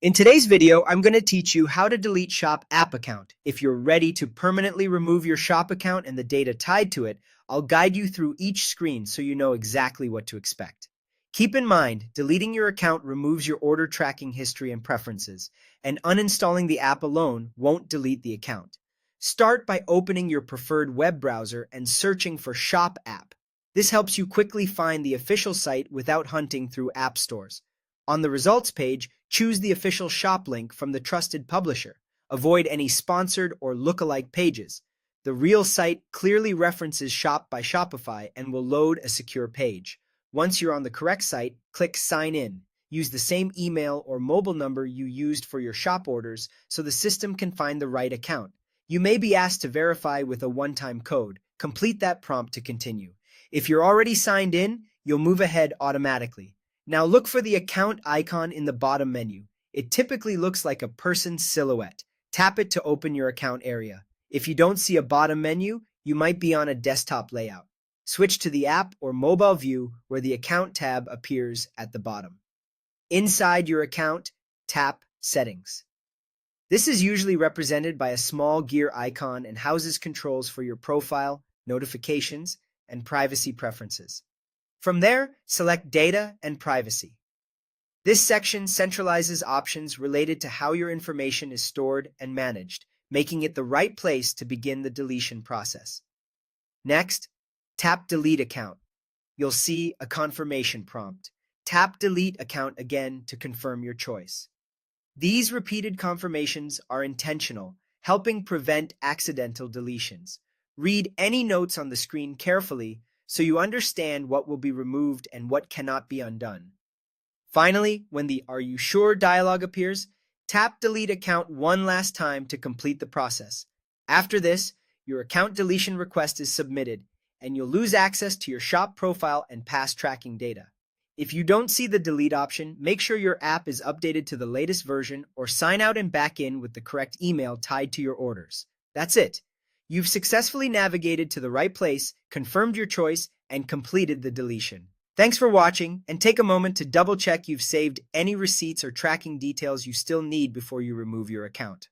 In today's video, I'm going to teach you how to delete Shop app account. If you're ready to permanently remove your Shop account and the data tied to it, I'll guide you through each screen so you know exactly what to expect. Keep in mind, deleting your account removes your order tracking history and preferences, and uninstalling the app alone won't delete the account. Start by opening your preferred web browser and searching for Shop app. This helps you quickly find the official site without hunting through app stores. On the results page, choose the official shop link from the trusted publisher. Avoid any sponsored or lookalike pages. The real site clearly references Shop by Shopify and will load a secure page. Once you're on the correct site, click Sign In. Use the same email or mobile number you used for your shop orders so the system can find the right account. You may be asked to verify with a one-time code. Complete that prompt to continue. If you're already signed in, you'll move ahead automatically. Now look for the account icon in the bottom menu. It typically looks like a person's silhouette. Tap it to open your account area. If you don't see a bottom menu, you might be on a desktop layout. Switch to the app or mobile view where the account tab appears at the bottom. Inside your account, tap Settings. This is usually represented by a small gear icon and houses controls for your profile, notifications, and privacy preferences. From there, select Data and Privacy. This section centralizes options related to how your information is stored and managed, making it the right place to begin the deletion process. Next, tap Delete Account. You'll see a confirmation prompt. Tap Delete Account again to confirm your choice. These repeated confirmations are intentional, helping prevent accidental deletions. Read any notes on the screen carefully so you understand what will be removed and what cannot be undone. Finally, when the Are You Sure dialog appears, tap Delete Account one last time to complete the process. After this, your account deletion request is submitted, and you'll lose access to your shop profile and past tracking data. If you don't see the delete option, make sure your app is updated to the latest version or sign out and back in with the correct email tied to your orders. That's it. You've successfully navigated to the right place, confirmed your choice, and completed the deletion. Thanks for watching, and take a moment to double-check you've saved any receipts or tracking details you still need before you remove your account.